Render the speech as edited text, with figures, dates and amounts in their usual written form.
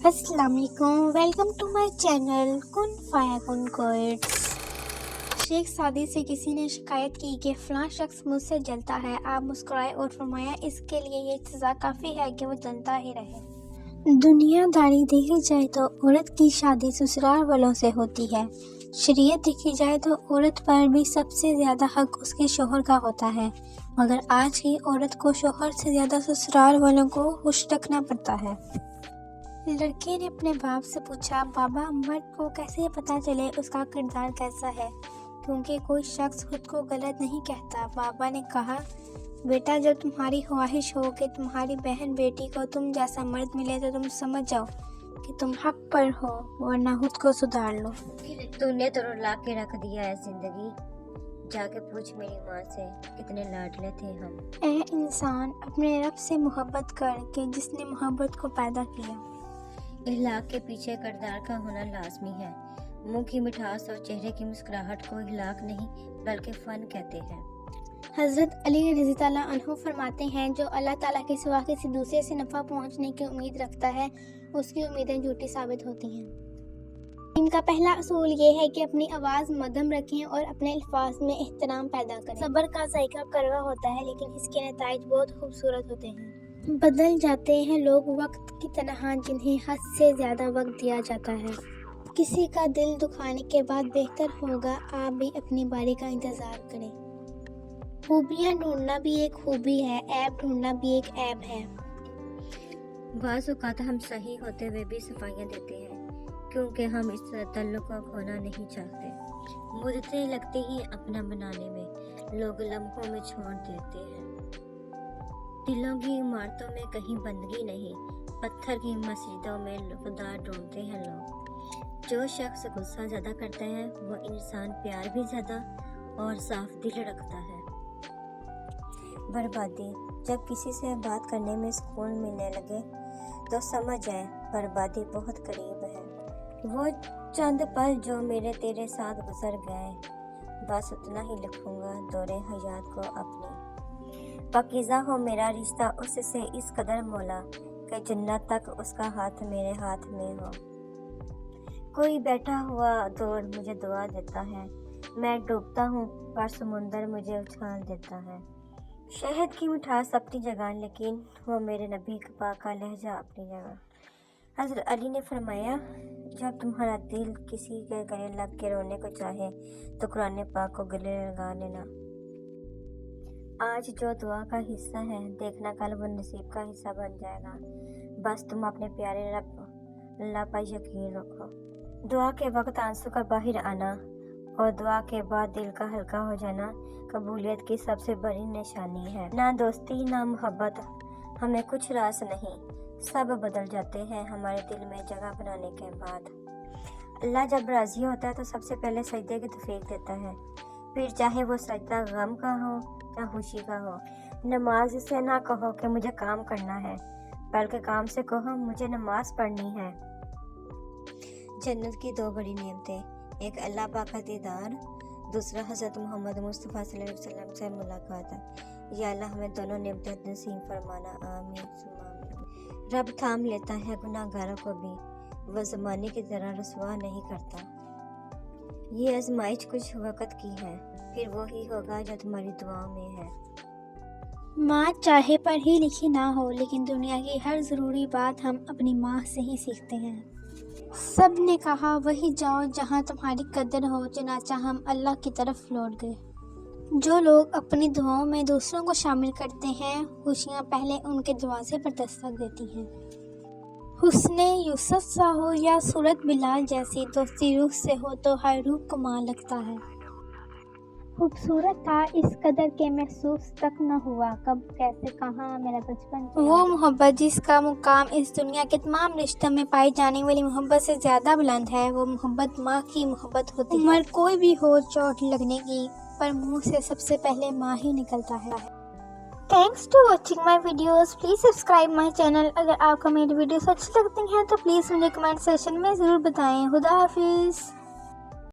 अस्सलाम वालेकुम, welcome to my channel कुन फाया कुन कोइट्स। शेख सादी से किसी ने शिकायत की कि फलां शख्स मुझसे जलता है। आप मुस्कुराए और फरमाया इसके लिए ये सज़ा काफ़ी है कि वो जलता ही रहे। दुनियादारी देखी जाए तो औरत की शादी ससुराल वालों से होती है। शरीयत देखी जाए तो औरत पर भी सबसे ज़्यादा हक उसके शोहर का होता है, मगर आज की औरत को शोहर से ज़्यादा ससुराल वालों को खुश रखना पड़ता है। लड़के ने अपने बाप से पूछा, बाबा मर्द को कैसे पता चले उसका किरदार कैसा है, क्योंकि कोई शख्स खुद को गलत नहीं कहता। बाबा ने कहा, बेटा जब तुम्हारी ख्वाहिश हो कि तुम्हारी बहन बेटी को तुम जैसा मर्द मिले तो तुम समझ जाओ कि तुम हक पर हो, वरना खुद को सुधार लो। तूने तो रुला के रख दिया है जिंदगी, जाके पूछ मेरी माँ से कितने लाडले थे हम। ए इंसान, अपने रब से मोहब्बत कर कि जिसने मोहब्बत को पैदा किया। इखलाक के पीछे किरदार का होना लाजमी है। मुंह की मिठास और चेहरे की मुस्कुराहट को इखलाक नहीं बल्कि फन कहते हैं। हज़रत अली रज़ी ताला अन्हु फरमाते हैं, जो अल्लाह ताला के सिवा किसी दूसरे से नफ़ा पहुंचने की उम्मीद रखता है उसकी उम्मीदें झूठी साबित होती हैं। इनका पहला असूल ये है कि अपनी आवाज़ मध्यम रखें और अपने अल्फाज में एहतराम पैदा करें। सब्र का जायका कड़वा होता है, लेकिन इसके नताइज बहुत खूबसूरत होते हैं। बदल जाते हैं लोग वक्त की तरह जिन्हें हद से ज़्यादा वक्त दिया जाता है। किसी का दिल दुखाने के बाद बेहतर होगा आप भी अपनी बारी का इंतज़ार करें। खूबियाँ ढूंढना भी एक खूबी है, ऐब ढूंढना भी एक ऐब है। बाज़ औक़ात हम सही होते हुए भी सफाइयाँ देते हैं, क्योंकि हम इस तल्लुक़ को खोना नहीं चाहते। मुद्दतें लगती ही अपना बनाने में, लोग लम्हों में छोड़ देते हैं। दिलों की इमारतों में कहीं बंदगी नहीं, पत्थर की मस्जिदों में खुदा ढूंढते हैं लोग। जो शख्स गुस्सा ज़्यादा करता है वो इंसान प्यार भी ज़्यादा और साफ दिल रखता है। बर्बादी, जब किसी से बात करने में सुकून मिलने लगे तो समझ जाए बर्बादी बहुत करीब है। वो चंद पल जो मेरे तेरे साथ गुजर गए, बस उतना ही लिखूंगा दौरे हयात को अपनी। पाकीज़ा हो मेरा रिश्ता उससे इस कदर मौला कि जन्नत तक उसका हाथ मेरे हाथ में हो। कोई बैठा हुआ दौर मुझे दुआ देता है, मैं डूबता हूँ पर समुंदर मुझे उछाल देता है। शहद की मिठास अपनी जगह, लेकिन वो मेरे नबी पाक का लहजा अपनी जगह। हज़रत अली ने फरमाया, जब तुम्हारा दिल किसी के गले लग के रोने को चाहे तो कुरान पाक को गले लगा लेना। आज जो दुआ का हिस्सा है, देखना कल वो नसीब का हिस्सा बन जाएगा। बस तुम अपने प्यारे रब अल्लाह पर यकीन रखो। दुआ के वक्त आंसू का बाहर आना और दुआ के बाद दिल का हल्का हो जाना कबूलियत की सबसे बड़ी निशानी है। ना दोस्ती ना मोहब्बत, हमें कुछ रास नहीं, सब बदल जाते हैं हमारे दिल में जगह बनाने के बाद। अल्लाह जब राज़ी होता है तो सबसे पहले सजदे की तौफीक देता है, फिर चाहे वो सजदा गम का हो या खुशी का हो। नमाज से ना कहो कि मुझे काम करना है, बल्कि काम से कहो मुझे नमाज पढ़नी है। जन्नत की दो बड़ी नेमतें, एक अल्लाह पाक का दीदार, दूसरा हज़रत मोहम्मद मुस्तफ़ा सल्लल्लाहु अलैहि वसल्लम से मुलाकात है। या अल्लाह हमें दोनों नेमतें नसीब फरमाना, आमीन सुम्मा आमीन। रब थाम लेता है गुनाहगारों को भी, वह ज़माने की तरह रसवा नहीं करता। ये आजमाइश कुछ वक़्त की है, फिर वो ही होगा जो तुम्हारी दुआ में है। माँ चाहे पढ़ी लिखी ना हो, लेकिन दुनिया की हर ज़रूरी बात हम अपनी माँ से ही सीखते हैं। सब ने कहा वही जाओ जहाँ तुम्हारी कदर हो, चुनाचा हम अल्लाह की तरफ लौट गए। जो लोग अपनी दुआओं में दूसरों को शामिल करते हैं, खुशियाँ पहले उनके दरवाजे पर दस्तक देती हैं। हुस्ने यूसुफ सा हो या सूरत बिलाल जैसी, दोस्ती रूह से हो तो हर रूह को माँ लगता है। खूबसूरत था इस कदर के महसूस तक न हुआ, कब कैसे कहाँ मेरा बचपन। वो मोहब्बत जिसका मुकाम इस दुनिया के तमाम रिश्तों में पाई जाने वाली मोहब्बत से ज़्यादा बुलंद है, वो मोहब्बत माँ की मोहब्बत होती है। उम्र कोई भी हो चोट लगने की, पर मुँह से सबसे पहले माँ ही निकलता है। Thanks to watching my videos, please subscribe my channel. अगर आपको मेरी वीडियोस अच्छी लगती हैं तो प्लीज़ मुझे कमेंट सेक्शन में ज़रूर बताएं। खुदा हाफिज़।